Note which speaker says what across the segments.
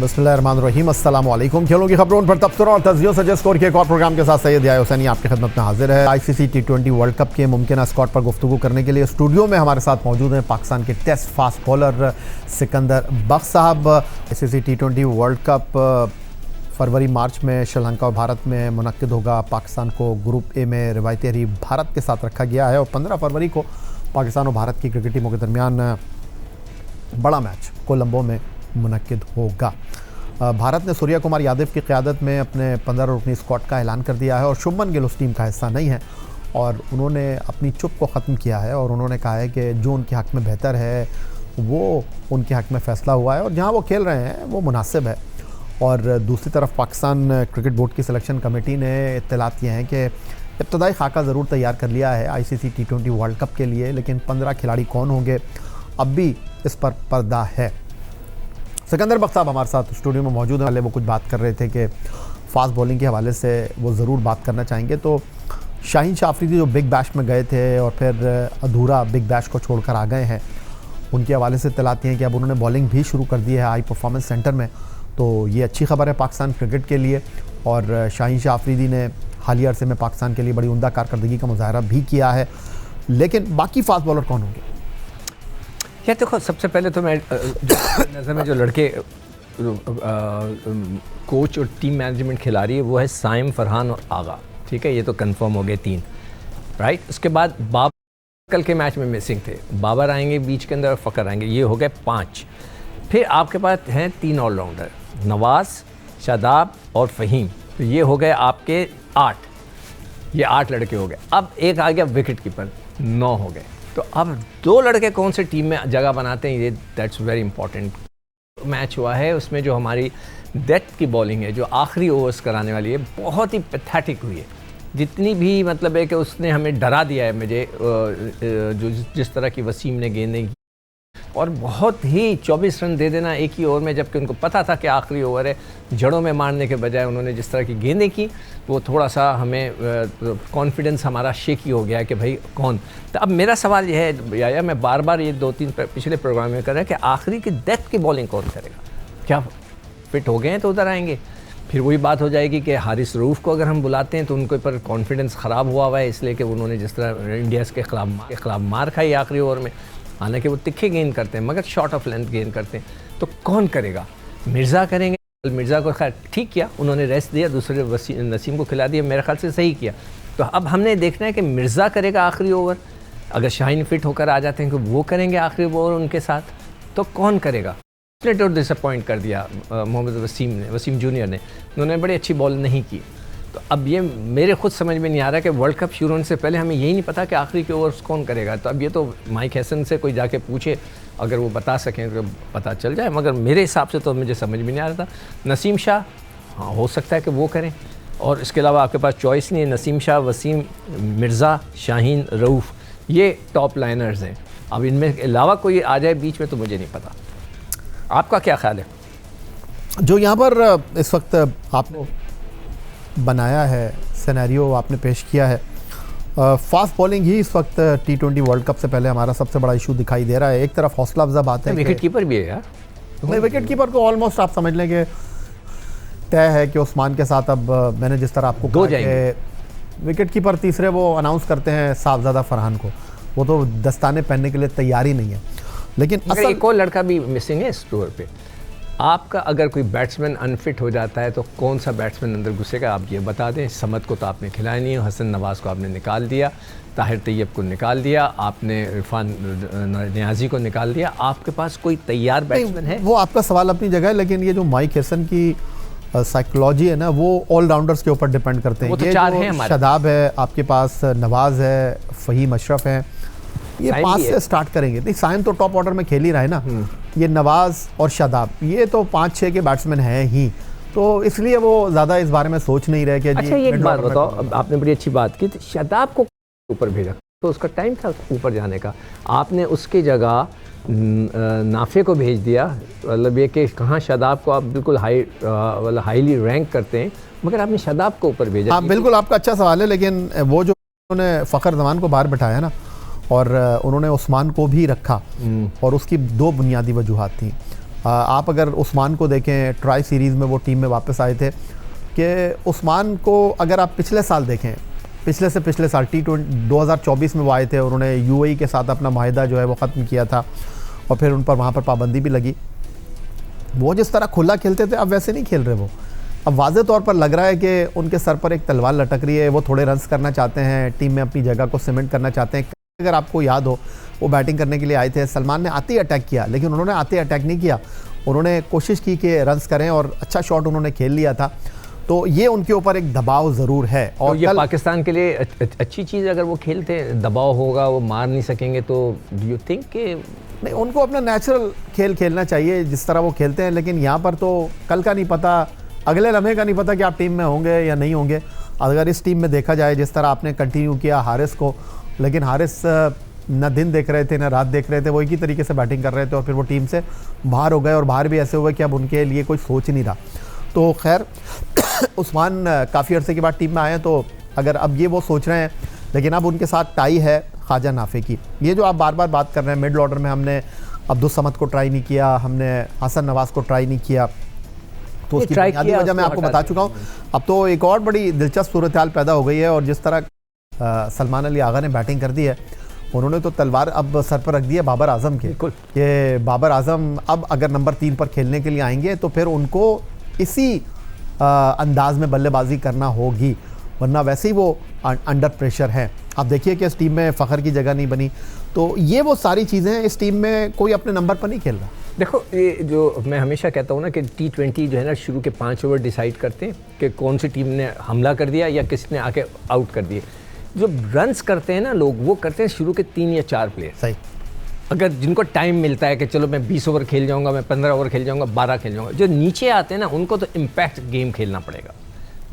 Speaker 1: बिस्मिल्लाहिर्रहमानिर्रहीम, अस्सलाम वालेकुम। खेलों की खबरों पर तबसरों और तज्जियों से स्कोर के एक और प्रोग्राम के साथ सैयद याह्या हुसैनी आपकी खिदमत में हाजिर है। आईसीसी T20 वर्ल्ड कप के मुमकिन स्क्वाड पर गुफ्तगू करने के लिए स्टूडियो में हमारे साथ मौजूद हैं पाकिस्तान के टेस्ट फास्ट बॉलर सिकंदर बख्श साहब। आईसीसी T20 वर्ल्ड कप फरवरी मार्च में श्रीलंका और भारत में मुनक्किद होगा। पाकिस्तान को ग्रुप ए में रिवायती हरीफ भारत के साथ रखा गया है और 15 फरवरी को पाकिस्तान और भारत की क्रिकेट टीमों के दरमियान बड़ा मैच कोलंबो में मुनक्किद होगा। भारत ने सूर्या कुमार यादव की क़यादत में अपने 15 रुकनी स्क्वाड का ऐलान कर दिया है और शुभमन गिल उस टीम का हिस्सा नहीं है और उन्होंने अपनी चुप को ख़त्म किया है और उन्होंने कहा है कि जो उनके हक़ में बेहतर है वो उनके हक़ में फ़ैसला हुआ है और जहां वो खेल रहे हैं वो मुनासिब है। और दूसरी तरफ पाकिस्तान क्रिकेट बोर्ड की सिलेक्शन कमेटी ने इत्तलात किए हैं कि इब्तदाई खाका ज़रूर तैयार कर लिया है आईसीसी T20 वर्ल्ड कप के लिए, लेकिन 15 खिलाड़ी कौन होंगे अब भी इस पर पर्दा है। सिकंदर बख्श साहब हमारे साथ स्टूडियो में मौजूद हैं। वो कुछ बात कर रहे थे कि फास्ट बॉलिंग के हवाले से वो ज़रूर बात करना चाहेंगे। तो शाहीन शाह अफरीदी जो बिग बैश में गए थे और फिर अधूरा बिग बैश को छोड़कर आ गए हैं, उनके हवाले से इत्तलाती हैं कि अब उन्होंने बॉलिंग भी शुरू कर दी है हाई परफॉर्मेंस सेंटर में। तो ये अच्छी खबर है पाकिस्तान क्रिकेट के लिए। और शाहीन शाह अफरीदी ने हालिया अरसे में पाकिस्तान के लिए बड़ी उम्दा कारकर्दगी का मुजाहरा भी किया है। लेकिन बाकी फास्ट बॉलर कौन होंगे?
Speaker 2: यार देखो, सबसे पहले तो मैं नज़र में जो लड़के कोच और टीम मैनेजमेंट खिला रही है वो है साइम, फरहान और आगा। ठीक है, ये तो कंफर्म हो गए 3, राइट। उसके बाद बाबर कल के मैच में मिसिंग थे, बाबर आएंगे बीच के अंदर और फ़खर आएंगे, ये हो गए 5। फिर आपके पास हैं 3 ऑलराउंडर, नवाज़, शादाब और फ़हीम, तो ये हो गए आपके 8। ये 8 लड़के हो गए। अब एक आ गया विकेट कीपर, 9 हो गए। तो अब 2 लड़के कौन से टीम में जगह बनाते हैं, ये दैट्स वेरी इंपॉर्टेंट। मैच हुआ है उसमें जो हमारी डेथ की बॉलिंग है जो आखिरी ओवर्स कराने वाली है बहुत ही पैथेटिक हुई है। जितनी भी मतलब है कि उसने हमें डरा दिया है मुझे, जो जिस तरह की वसीम ने गेंदें की और बहुत ही 24 रन दे देना एक ही ओवर में, जबकि उनको पता था कि आखिरी ओवर है। जड़ों में मारने के बजाय उन्होंने जिस तरह की गेंदें की वो थोड़ा सा हमें कॉन्फिडेंस हमारा शेकी हो गया कि भाई कौन। तो अब मेरा सवाल यह है याया, मैं बार बार ये 2-3 पिछले प्रोग्राम में कर रहा है कि आखिरी की डेथ की बॉलिंग कौन करेगा? क्या फिट हो गए हैं तो उधर आएंगे? फिर वही बात हो जाएगी कि हारिस रऊफ़ को अगर हम बुलाते हैं तो उनके ऊपर कॉन्फिडेंस ख़राब हुआ है इसलिए कि उन्होंने जिस तरह इंडिया के खिलाफ मार खाई आखिरी ओवर में। हालांकि वो तिखे गेंद करते हैं मगर शॉर्ट ऑफ लेंथ गेंद करते हैं, तो कौन करेगा? मिर्ज़ा करेंगे। मिर्ज़ा को खैर ठीक किया, उन्होंने रेस्ट दिया, दूसरे नसीम को खिला दिया, मेरे ख्याल से सही किया। तो अब हमने देखना है कि मिर्ज़ा करेगा आखिरी ओवर, अगर शाहीन फिट होकर आ जाते हैं कि वो करेंगे आखिरी ओवर उनके साथ, तो कौन करेगा? और डिसअपॉइंट कर दिया मोहम्मद वसीम जूनियर ने, उन्होंने बड़ी अच्छी बॉल नहीं की। तो अब ये मेरे खुद समझ में नहीं आ रहा कि वर्ल्ड कप शुरू होने से पहले हमें यही नहीं पता कि आखिरी के ओवर्स कौन करेगा। तो अब ये तो माइक हैसन से कोई जाके पूछे, अगर वो बता सकें तो पता चल जाए, मगर मेरे हिसाब से तो मुझे समझ में नहीं आ रहा था। नसीम शाह, हाँ हो सकता है कि वो करें, और इसके अलावा आपके पास चॉइस नहीं है। नसीम शाह, वसीम, मिर्ज़ा, शाहीन, रऊफ़, ये टॉप लाइनर्स हैं। अब इनमें अलावा कोई आ जाए बीच में तो मुझे नहीं पता। आपका क्या ख्याल है?
Speaker 1: जो यहाँ पर इस वक्त आपने बनाया है, सिनेरियो आपने पेश किया है, फास्ट बॉलिंग ही इस वक्त T20 वर्ल्ड कप से पहले हमारा सबसे बड़ा इशू दिखाई दे रहा है। एक तरफ हौसला अफजा बात है,
Speaker 2: विकेट कीपर भी है यार।
Speaker 1: नहीं, विकेट कीपर को ऑलमोस्ट आप समझ लें कि तय है कि उस्मान के साथ अब मैंने जिस तरह आपको
Speaker 2: 2 जाएंगे।
Speaker 1: विकेट कीपर तीसरे वो अनाउंस करते हैं साहबजादा फरहान को, वो तो दस्ताने पहनने के लिए तैयार ही नहीं है। लेकिन
Speaker 2: असल एक और लड़का भी मिसिंग है इस टूर पे। आपका अगर कोई बैट्समैन अनफिट हो जाता है तो कौन सा बैट्समैन अंदर घुसेगा आप ये बता दें। समद को तो आपने खिलाया नहीं, हसन नवाज़ को आपने निकाल दिया, ताहिर तैयब को निकाल दिया, आपने इरफान नियाज़ी को निकाल दिया। आपके पास कोई तैयार बैट्समैन है?
Speaker 1: वो आपका सवाल अपनी जगह है, लेकिन ये जो माइक हैसन की साइकोलॉजी है ना, वो ऑलराउंडर्स के ऊपर डिपेंड करते हैं।
Speaker 2: वो तो 4 हैं हमारे।
Speaker 1: शादाब है आपके पास, नवाज़ है, फ़हीम अशरफ है, ये 5 से स्टार्ट करेंगे। नहीं, साइम तो टॉप ऑर्डर में खेल ही रहा है ना। ये नवाज़ और शादाब, ये तो 5-6 के बैट्समैन हैं ही, तो इसलिए वो ज़्यादा इस बारे में सोच नहीं रहे कि
Speaker 2: अच्छा ये एक बात बताओ, आपने बड़ी अच्छी बात की, शादाब को ऊपर भेजा तो उसका टाइम था ऊपर जाने का, आपने उसकी जगह नाफे को भेज दिया। मतलब ये कि कहाँ शादाब को आप बिल्कुल हाईली रैंक करते हैं, मगर आपने शादाब को ऊपर भेजा।
Speaker 1: हाँ बिल्कुल, आपका अच्छा सवाल है, लेकिन वो जो उन्होंने फ़खर जमान को बाहर बैठाया ना और उन्होंने उस्मान को भी रखा और उसकी 2 बुनियादी वजूहात थी। आप अगर उस्मान को देखें, ट्राई सीरीज़ में वो टीम में वापस आए थे, कि उस्मान को अगर आप पिछले साल देखें, पिछले से पिछले साल T20 2024 में वो आए थे, उन्होंने UAE के साथ अपना माहिदा जो है वो ख़त्म किया था और फिर उन पर वहाँ पर पाबंदी भी लगी। वो जिस तरह खुला खेलते थे अब वैसे नहीं खेल रहे वो। अब वाज़े तौर पर लग रहा है कि उनके सर पर एक तलवार लटक रही है, वो थोड़े रन्स करना चाहते हैं, टीम में अपनी जगह को सीमेंट करना चाहते हैं। अगर आपको याद हो, वो बैटिंग करने के लिए आए थे, सलमान ने आते ही अटैक किया, लेकिन उन्होंने आते ही अटैक नहीं किया, उन्होंने कोशिश की कि रन्स करें और अच्छा शॉट उन्होंने खेल लिया था। तो ये उनके ऊपर एक दबाव ज़रूर है। और
Speaker 2: तो ये पाकिस्तान के लिए अच्छी चीज़, अगर वो खेलते दबाव होगा, वो मार नहीं सकेंगे, तो डू यू थिंक कि
Speaker 1: नहीं, उनको अपना नेचुरल खेल खेलना चाहिए जिस तरह वो खेलते हैं। लेकिन यहाँ पर तो कल का नहीं पता, अगले लम्हे का नहीं पता कि आप टीम में होंगे या नहीं होंगे। अगर इस टीम में देखा जाए जिस तरह आपने कंटिन्यू किया हारिस को, लेकिन हारिस न दिन देख रहे थे न रात देख रहे थे, वो एक ही तरीके से बैटिंग कर रहे थे और फिर वो टीम से बाहर हो गए, और बाहर भी ऐसे हुए कि अब उनके लिए कोई सोच नहीं रहा। तो खैर उस्मान काफ़ी अरसे के बाद टीम में आए हैं, तो अगर अब ये वो सोच रहे हैं, लेकिन अब उनके साथ टाई है ख्वाजा नाफे की। ये जो आप बार बार बात कर रहे हैं, मिडल ऑर्डर में हमने अब्दुल समद को ट्राई नहीं किया, हमने हसन नवाज़ को ट्राई नहीं किया, तो उसकी बुनियादी वजह मैं आपको बता चुका हूँ। अब तो एक और बड़ी दिलचस्प सूरत हाल पैदा हो गई है, और जिस तरह सलमान अली आगा ने बैटिंग कर दी है, उन्होंने तो तलवार अब सर पर रख दी है बाबर आजम के। ये बाबर आजम अब अगर नंबर 3 पर खेलने के लिए आएंगे तो फिर उनको इसी अंदाज में बल्लेबाजी करना होगी, वरना वैसे ही वो अंडर प्रेशर है। आप देखिए कि इस टीम में फ़खर की जगह नहीं बनी, तो ये वो सारी चीज़ें हैं। इस टीम में कोई अपने नंबर पर नहीं खेल रहा।
Speaker 2: देखो, ये जो मैं हमेशा कहता हूँ ना कि T20 जो है ना, शुरू के 5 ओवर डिसाइड करते हैं कि कौन सी टीम ने हमला कर दिया या किसने आके आउट कर दिए। जो रन्स करते हैं ना लोग, वो करते हैं शुरू के 3 या 4 प्लेयर।
Speaker 1: सही,
Speaker 2: अगर जिनको टाइम मिलता है कि चलो मैं 20 ओवर खेल जाऊंगा, मैं 15 ओवर खेल जाऊंगा, 12 खेल जाऊंगा। जो नीचे आते हैं ना, उनको तो इम्पैक्ट गेम खेलना पड़ेगा।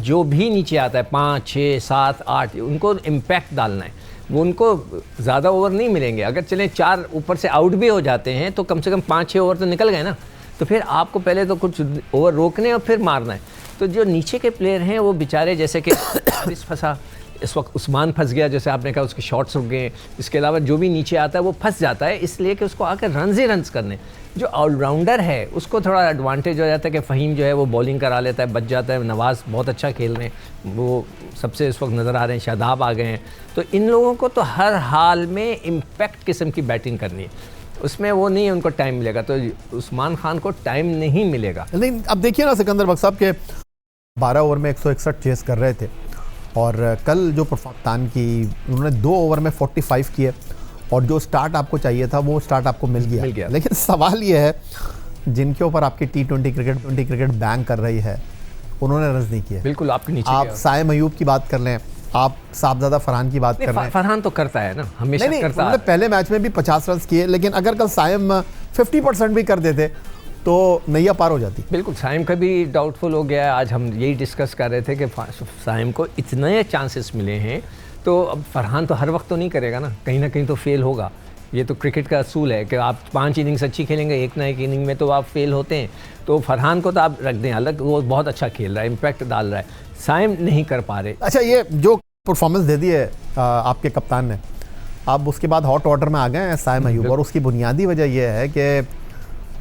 Speaker 2: जो भी नीचे आता है 5, 6, 7, 8, उनको इम्पैक्ट डालना है। वो उनको ज़्यादा ओवर नहीं मिलेंगे। अगर चलें 4 ऊपर से आउट भी हो जाते हैं तो कम से कम 5-6 ओवर तो निकल गए ना। तो फिर आपको पहले तो कुछ ओवर रोकने और फिर मारना है। तो जो नीचे के प्लेयर हैं वो बेचारे, जैसे कि हारिस फंसा, इस वक्त उस्मान फंस गया, जैसे आपने कहा उसके शॉट्स रुक गए। इसके अलावा जो भी नीचे आता है वो फंस जाता है, इसलिए कि उसको आकर रन्स ही रन्स करने। जो ऑलराउंडर है उसको थोड़ा एडवांटेज हो जाता है कि फ़हीम जो है वो बॉलिंग करा लेता है, बच जाता है। नवाज़ बहुत अच्छा खेल रहे हैं, वो सबसे इस वक्त नज़र आ रहे हैं, शादाब आ गए हैं। तो इन लोगों को तो हर हाल में इम्पैक्ट किस्म की बैटिंग करनी है, उसमें वो नहीं उनको टाइम मिलेगा। तो उस्मान खान को टाइम नहीं मिलेगा।
Speaker 1: लेकिन अब देखिए ना सिकंदर बख्श साहब के 12 ओवर में 161 चेस कर रहे थे, और कल जो पाकिस्तान की उन्होंने 2 ओवर में 45 किए, और जो स्टार्ट आपको चाहिए था वो स्टार्ट आपको मिल गया। लेकिन सवाल ये है, जिनके ऊपर आपकी T20 क्रिकेट बैन कर रही है, उन्होंने रन्स नहीं किए।
Speaker 2: बिल्कुल आपके नीचे
Speaker 1: आप साइम अयूब की बात कर लें, आप साहबजादा फरहान की बात कर रहे हैं।
Speaker 2: फरहान तो करता है ना, हमेशा
Speaker 1: नहीं,
Speaker 2: करता है।
Speaker 1: उन्होंने पहले मैच में भी 50 रन किए, लेकिन अगर कल साइम 50% भी कर देते तो नैया पार हो जाती।
Speaker 2: बिल्कुल, साइम का भी डाउटफुल हो गया है। आज हम यही डिस्कस कर रहे थे कि साइम को इतने चांसेस मिले हैं, तो अब फरहान तो हर वक्त तो नहीं करेगा ना कहीं तो फेल होगा। ये तो क्रिकेट का असूल है कि आप 5 इनिंग्स अच्छी खेलेंगे, एक ना एक इनिंग में तो आप फेल होते हैं। तो फरहान को तो आप रख दें अलग, वो बहुत अच्छा खेल रहा है, इम्पैक्ट डाल रहा है। साइम नहीं कर पा रहे।
Speaker 1: अच्छा, ये जो परफॉर्मेंस दे दी है आपके कप्तान ने, आप उसके बाद हॉट वाटर में आ गए हैं साइम अयूब, और उसकी बुनियादी वजह यह है कि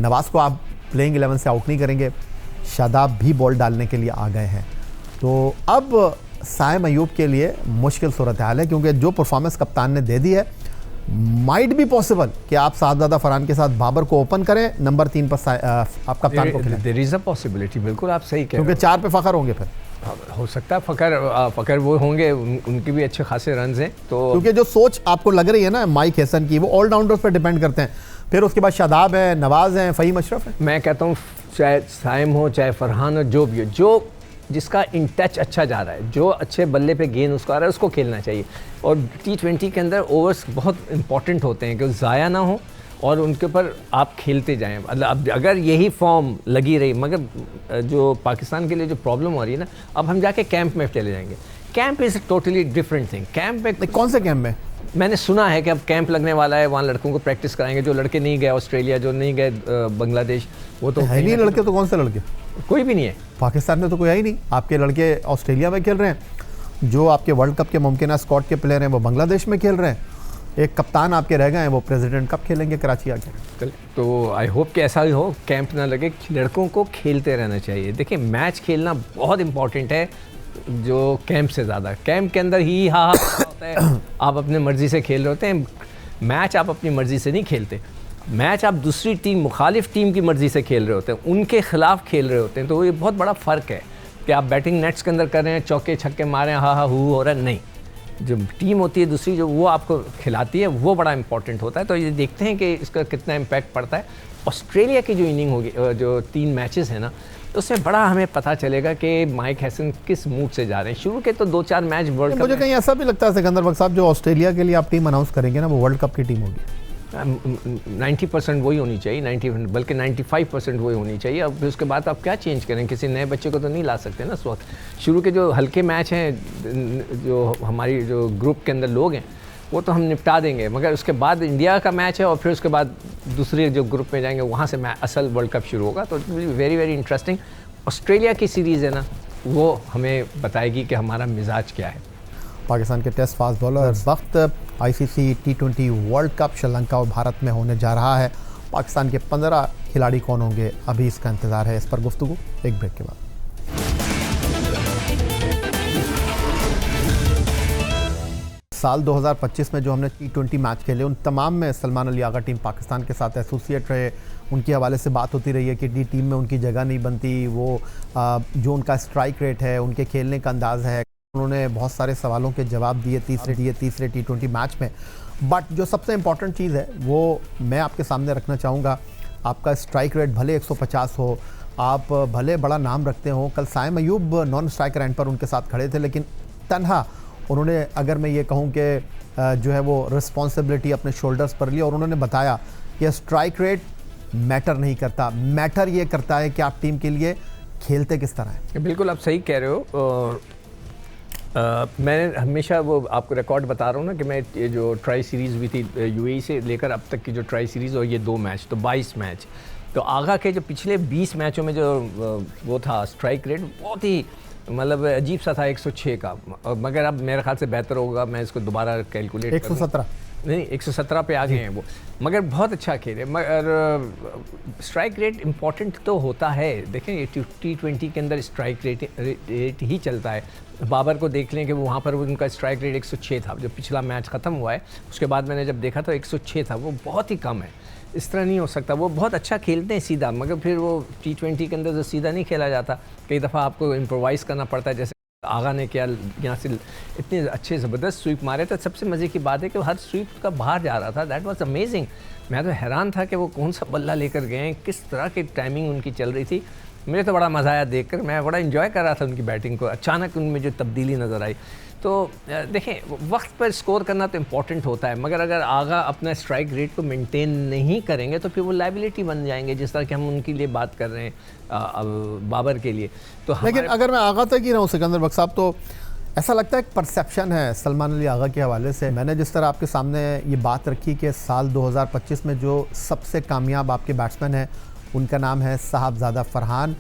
Speaker 1: नवाज़ को आप प्लेइंग 11 से आउट नहीं करेंगे, शादाब भी बॉल डालने के लिए आ गए हैं। तो अब साइम अयूब के लिए मुश्किल सूरत हाल है, क्योंकि जो परफॉर्मेंस कप्तान ने दे दी है, माइट भी पॉसिबल कि आप साहबजादा फरहान के साथ बाबर को ओपन करें, नंबर 3 पर आप कप्तान को खेलें।
Speaker 2: देयर इज अ पॉसिबिलिटी, बिल्कुल आप सही कह रहे हो,
Speaker 1: क्योंकि 4 पे फ़खर होंगे, फिर
Speaker 2: हो सकता है फ़खर वो होंगे, उनके भी अच्छे खासे रन्स हैं। तो
Speaker 1: क्योंकि जो सोच आपको लग रही है ना माइक हैसन की, वो ऑलराउंडर्स पर डिपेंड करते हैं। फिर उसके बाद शादाब है, नवाज़ हैं, फ़हीम अशरफ है।
Speaker 2: मैं कहता हूँ चाहे साइम हो चाहे फरहान हो, जो भी हो, जो जिसका इन टच अच्छा जा रहा है, जो अच्छे बल्ले पे गेंद उसको आ रहा है, उसको खेलना चाहिए। और T20 के अंदर ओवर्स बहुत इंपॉर्टेंट होते हैं कि ज़ाया ना हो और उनके ऊपर आप खेलते जाएं। मतलब अगर यही फॉर्म लगी रही, मगर जो पाकिस्तान के लिए जो प्रॉब्लम हो रही है ना, अब हम जाके कैंप में चले जाएंगे। Camp is totally different thing. Camp में
Speaker 1: कौन से कैंप में?
Speaker 2: मैंने सुना है कि अब कैंप लगने वाला है, वहाँ लड़कों को प्रैक्टिस कराएंगे। जो लड़के नहीं गए ऑस्ट्रेलिया, जो नहीं गए बांग्लादेश, वो तो
Speaker 1: है नहीं लड़के। तो कौन से लड़के?
Speaker 2: कोई भी नहीं है
Speaker 1: पाकिस्तान में, तो कोई है ही नहीं। आपके लड़के ऑस्ट्रेलिया में खेल रहे हैं, जो आपके वर्ल्ड कप के मुमकिन स्क्वाड के प्लेयर हैं वो बांग्लादेश में खेल रहे हैं। एक कप्तान आपके रह गए हैं, वो प्रेसिडेंट कब खेलेंगे कराची आके?
Speaker 2: तो आई होप कि ऐसा ही हो, कैंप ना लगे, लड़कों को खेलते रहना चाहिए। देखिए मैच खेलना बहुत इंपॉर्टेंट है, जो कैंप से ज़्यादा। कैंप के अंदर ही हा होता है, आप अपने मर्ज़ी से खेल रहे होते हैं। मैच आप अपनी मर्ज़ी से नहीं खेलते, मैच आप दूसरी टीम, मुखालिफ टीम की मर्ज़ी से खेल रहे होते हैं, उनके खिलाफ खेल रहे होते हैं। तो ये बहुत बड़ा फ़र्क है कि आप बैटिंग नेट्स के अंदर कर रहे हैं, चौके छक्के मारे, हा हा हू हो रहा है, नहीं। जो टीम होती है दूसरी, जो वो आपको खिलाती है, वो बड़ा इंपॉर्टेंट होता है। तो ये देखते हैं कि इसका कितना इम्पैक्ट पड़ता है। ऑस्ट्रेलिया की जो इनिंग होगी, जो 3 मैचेस हैं ना, उसमें बड़ा हमें पता चलेगा कि माइक हैसन किस मूड से जा रहे हैं। शुरू के तो 2-4 मैच वर्ल्ड कप,
Speaker 1: मुझे कहीं ऐसा भी लगता है सिकंदर बख्श साहब, जो ऑस्ट्रेलिया के लिए आप टीम अनाउंस करेंगे ना, वो वर्ल्ड कप की टीम होगी।
Speaker 2: 90% वही होनी चाहिए, 90 बल्कि 95% वही होनी चाहिए। अब उसके बाद आप क्या चेंज करें, किसी नए बच्चे को तो नहीं ला सकते ना इस वक्त। शुरू के जो हल्के मैच हैं, जो हमारी जो ग्रुप के अंदर लोग हैं, वो तो हम निपटा देंगे, मगर उसके बाद इंडिया का मैच है और फिर उसके बाद दूसरे जो ग्रुप में जाएंगे, वहाँ से असल वर्ल्ड कप शुरू होगा। तो वेरी वेरी इंटरेस्टिंग। ऑस्ट्रेलिया की सीरीज़ है ना, वो हमें बताएगी कि हमारा मिजाज क्या है।
Speaker 1: पाकिस्तान के टेस्ट फास्ट बॉलर, इस वक्त ICC T20 world cup Sri Lanka और भारत में होने जा रहा है। पाकिस्तान के 15 खिलाड़ी कौन होंगे, अभी इसका इंतज़ार है। इस पर गुफ्तगू एक ब्रेक के बाद। साल 2025 में जो हमने T20 मैच खेले, उन तमाम में सलमान अली आगा टीम पाकिस्तान के साथ एसोसिएट रहे। उनके हवाले से बात होती रही है कि टीम में उनकी जगह नहीं बनती। वो जो उनका स्ट्राइक रेट है, उनके खेलने का अंदाज़ है, उन्होंने बहुत सारे सवालों के जवाब दिए तीसरे T20 मैच में। बट जो सबसे इम्पॉर्टेंट चीज़ है, वो मैं आपके सामने रखना चाहूँगा। आपका स्ट्राइक रेट भले 150 हो, आप भले बड़ा नाम रखते हो, कल Saim Ayub non striker end पर उनके साथ खड़े थे, लेकिन तन्हा उन्होंने, अगर मैं ये कहूँ कि जो है वो रिस्पॉन्सिबिलिटी अपने शोल्डर्स पर ली, और उन्होंने बताया कि स्ट्राइक रेट मैटर नहीं करता, मैटर ये करता है कि आप टीम के लिए खेलते किस तरह है।
Speaker 2: बिल्कुल आप सही कह रहे हो। मैंने हमेशा वो आपको रिकॉर्ड बता रहा हूँ ना कि मैं ये जो ट्राई सीरीज़ हुई थी यूएई से लेकर अब तक की जो ट्राई सीरीज़, और ये 2 मैच, तो 22 मैच। तो आगा के जो पिछले 20 मैचों में जो वो था स्ट्राइक रेट, बहुत ही मतलब अजीब सा था, 106 का। मगर अब मेरे ख्याल से बेहतर होगा, मैं इसको दोबारा कैलकुलेट
Speaker 1: 117
Speaker 2: नहीं 117 पे आ गए हैं वो, मगर बहुत अच्छा खेले। मगर स्ट्राइक रेट इम्पॉर्टेंट तो होता है। देखें ये T20 के अंदर स्ट्राइक रेट ही चलता है। बाबर को देख लें कि वहाँ पर उनका स्ट्राइक रेट 106 था, जो पिछला मैच ख़त्म हुआ है उसके बाद मैंने जब देखा तो 106 था, वो बहुत ही कम है। इस तरह नहीं हो सकता। वो बहुत अच्छा खेलते हैं सीधा, मगर फिर वो T20 के अंदर जो सीधा नहीं खेला जाता, कई दफ़ा आपको इम्प्रोवाइज़ करना पड़ता है। जैसे आगा ने क्या यहाँ से इतने अच्छे ज़बरदस्त स्वीप मारे, तो सबसे मज़े की बात है कि वो हर स्वीप का बाहर जा रहा था। That was amazing. मैं तो हैरान था कि वो कौन सा बल्ला लेकर गए हैं, किस तरह की टाइमिंग उनकी चल रही थी। मुझे तो बड़ा मज़ा आया देखकर, मैं बड़ा इन्जॉय कर रहा था उनकी बैटिंग को। अचानक उनमें जो तब्दीली नज़र आई, तो देखें वक्त पर स्कोर करना तो इम्पॉर्टेंट होता है, मगर अगर आगा अपना स्ट्राइक रेट को मेंटेन नहीं करेंगे तो फिर वो लाइबिलिटी बन जाएंगे, जिस तरह कि हम उनके लिए बात कर रहे हैं बाबर के लिए। तो
Speaker 1: लेकिन अगर मैं आगा तक ही रहूँ सिकंदर बख्श साहब, तो ऐसा लगता है एक परसेप्शन है सलमान अली आगा के हवाले से। मैंने जिस तरह आपके सामने ये बात रखी कि साल 2025 में जो सबसे कामयाब आपके बैट्समैन हैं, उनका नाम है साहबजादा फरहान।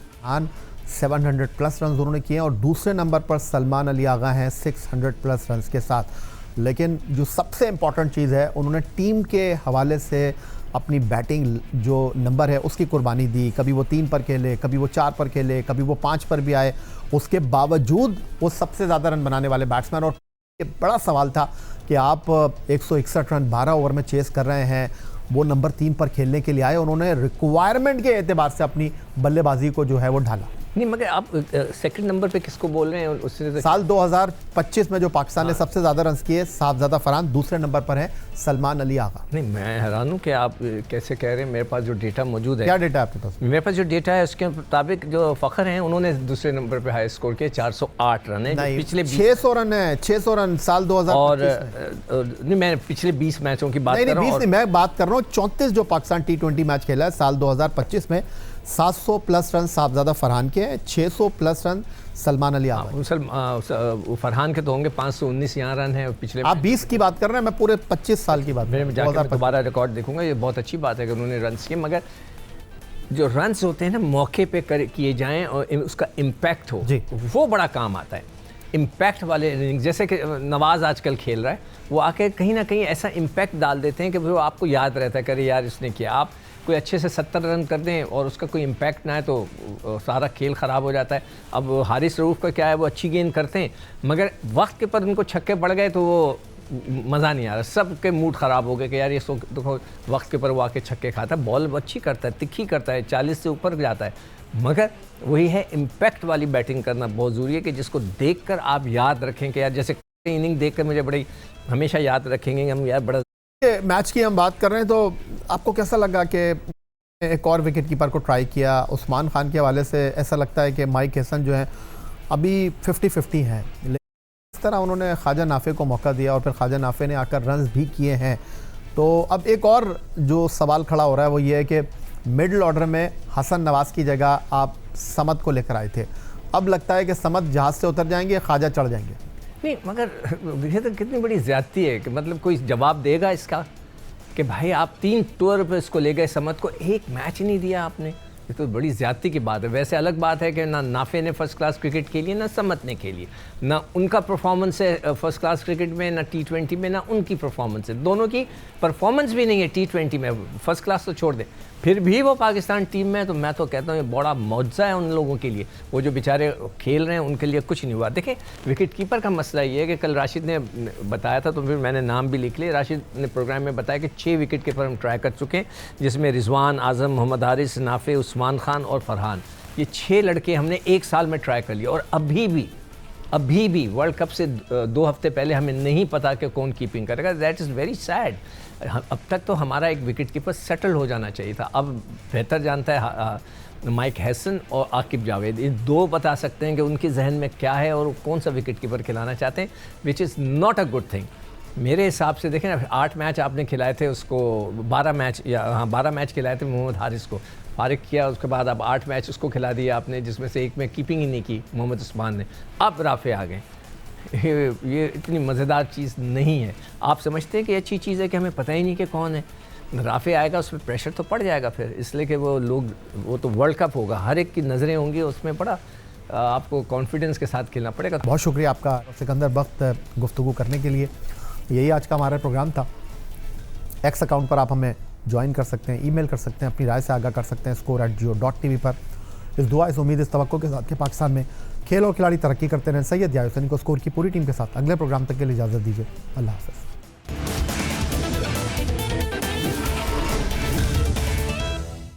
Speaker 1: 700 प्लस रन उन्होंने किए, और दूसरे नंबर पर सलमान अली आगा हैं 600 प्लस रन के साथ। लेकिन जो सबसे इम्पॉर्टेंट चीज़ है, उन्होंने टीम के हवाले से अपनी बैटिंग जो नंबर है उसकी कुर्बानी दी। कभी वो 3 पर खेले, कभी वो 4 पर खेले, कभी वो 5 पर भी आए। उसके बावजूद वो सबसे ज़्यादा रन बनाने वाले बैट्समैन। और ये बड़ा सवाल था कि आप 161 रन 12 ओवर में चेस कर रहे हैं, वो नंबर 3 पर खेलने के लिए आए। उन्होंने रिक्वायरमेंट के एतबार से अपनी बल्लेबाजी को जो है वो ढाला।
Speaker 2: नहीं, मगर आप सेकंड नंबर पे किसको बोल रहे हैं? उससे
Speaker 1: साल 2025 में जो पाकिस्तान ने सबसे ज़्यादा रन किए, साहबजादा फरहान, दूसरे नंबर पर है सलमान अली आगा।
Speaker 2: नहीं, मैं हैरान हूँ कि आप कैसे कह रहे हैं। मेरे पास जो डेटा मौजूद है।
Speaker 1: क्या डेटा है आपके पास?
Speaker 2: मेरे पास जो डेटा है उसके मुताबिक जो फ़खर हैं उन्होंने दूसरे नंबर पे हाई स्कोर किए, 408 रन है। पिछले
Speaker 1: 600 रन है, 600 रन साल 2000।
Speaker 2: और नहीं, मैं पिछले 20 मैचों की बात कर रहा हूँ।
Speaker 1: नहीं, मैं बात कर रहा हूँ 34 जो पाकिस्तान T20 मैच खेला है साल 2025 में। 700 प्लस रन साहबजादा फरहान के, 600 प्लस रन सलमान अली आगा।
Speaker 2: फरहान के तो होंगे 519 यहाँ रन है पिछले।
Speaker 1: आप 20 की बात कर रहे हैं, मैं पूरे 25 साल की बात।
Speaker 2: मैं जाकर दोबारा रिकॉर्ड देखूंगा। ये बहुत अच्छी बात है कि उन्होंने रन किए, मगर जो रन्स होते हैं ना, मौके पे किए जाएं और उसका इम्पैक्ट हो, वो बड़ा काम आता है। इम्पैक्ट वाले innings, जैसे कि नवाज़ आजकल खेल रहा है, वो आके कहीं ना कहीं ऐसा इम्पैक्ट डाल देते हैं कि वो आपको याद रहता है कि अरे यार इसने किया। आप कोई अच्छे से 70 रन कर दें और उसका कोई इम्पैक्ट ना है तो सारा खेल ख़राब हो जाता है। अब हारिस रऊफ़ का क्या है, वो अच्छी गेंद करते हैं मगर वक्त के पर उनको छक्के पड़ गए तो वो मज़ा नहीं आ रहा, सबके मूड ख़राब हो गए कि यार ये सो देखो वक्त के पर वो आके छक्के खाता है। बॉल अच्छी करता है, तिखी करता है, 40 से ऊपर जाता है, मगर वही है इम्पैक्ट वाली बैटिंग करना बहुत ज़रूरी है कि जिसको देखकर आप याद रखें कि यार जैसे इनिंग देखकर मुझे बड़ी हमेशा याद रखेंगे हम, यार बड़ा।
Speaker 1: मैच की हम बात कर रहे हैं तो आपको कैसा लगा कि एक और विकेट कीपर को ट्राई किया? उस्मान खान के हवाले से ऐसा लगता है कि माइक हैसन जो है अभी 50-50 हैं, इस तरह उन्होंने ख्वाजा नाफे को मौका दिया और फिर ख्वाजा नाफे ने आकर रन्स भी किए हैं। तो अब एक और जो सवाल खड़ा हो रहा है वो ये है कि मिडिल ऑर्डर में हसन नवाज़ की जगह आप समद को लेकर आए थे, अब लगता है कि समद जहाज़ से उतर जाएंगे, ख्वाजा चढ़ जाएंगे।
Speaker 2: नहीं मगर ये तो कितनी बड़ी ज़्यादती है कि मतलब कोई जवाब देगा इसका कि भाई आप 3 टूर पर इसको ले गए, समद को एक मैच नहीं दिया आपने, ये तो बड़ी ज़्यादती की बात है। वैसे अलग बात है कि ना नाफे ने फर्स्ट क्लास क्रिकेट खेली है ना समद ने खेली, ना उनका परफॉर्मेंस है फर्स्ट क्लास क्रिकेट में, ना T20 में, ना उनकी परफॉर्मेंस है। दोनों की परफॉर्मेंस भी नहीं है T20 में, फर्स्ट क्लास तो छोड़ दे, फिर भी वो पाकिस्तान टीम में। तो मैं तो कहता हूँ ये बड़ा मौजज़ा है उन लोगों के लिए, वो जो बेचारे खेल रहे हैं उनके लिए कुछ नहीं हुआ। देखें विकेट कीपर का मसला ये है कि कल राशिद ने बताया था तो फिर मैंने नाम भी लिख लिया। राशिद ने प्रोग्राम में बताया कि 6 विकेट कीपर हम ट्राई कर चुके हैं, जिसमें रिजवान, आज़म, मोहम्मद हारिस, नाफे, उस्मान खान और फरहान, ये 6 लड़के हमने 1 साल में ट्राई कर लिया। और अभी भी वर्ल्ड कप से 2 हफ्ते पहले हमें नहीं पता कि कौन कीपिंग करेगा। That is very sad. अब तक तो हमारा एक विकेट कीपर सेटल हो जाना चाहिए था। अब बेहतर जानता है माइक हैसन और आकिब जावेद, ये 2 बता सकते हैं कि उनके जहन में क्या है और कौन सा विकेट कीपर खिलाना चाहते हैं, which is not a good thing मेरे हिसाब से। देखें ना 8 मैच आपने खिलाए थे उसको, 12 मैच खिलाए थे मोहम्मद हारिस को, फारिग किया, उसके बाद अब 8 मैच उसको खिला दिया आपने, जिसमें से एक में कीपिंग ही नहीं की मोहम्मद उस्मान ने। अब राफे आ गए, ये इतनी मज़ेदार चीज़ नहीं है। आप समझते हैं कि अच्छी चीज़ है कि हमें पता ही नहीं कि कौन है। राफे आएगा उस पर प्रेशर तो पड़ जाएगा फिर, इसलिए कि वो तो वर्ल्ड कप होगा, हर एक की नज़रें होंगी उसमें, बड़ा आपको कॉन्फिडेंस के साथ खेलना पड़ेगा।
Speaker 1: बहुत शुक्रिया आपका सिकंदर बख्त गुफ्तगू करने के लिए। यही आज का हमारा प्रोग्राम था। एक्स अकाउंट पर आप हमें ज्वाइन कर सकते हैं, ईमेल कर सकते हैं, अपनी राय से आगाह कर सकते हैं score@jio.tv पर। इस दुआ, इस उम्मीद, इस तवक्को के साथ कि पाकिस्तान में खेल और खिलाड़ी तरक्की करते रहें। सैयद याहिया हुसैनी को स्कोर की पूरी टीम के साथ अगले प्रोग्राम तक के लिए इजाज़त दीजिए। अल्लाह हाफ़िज़।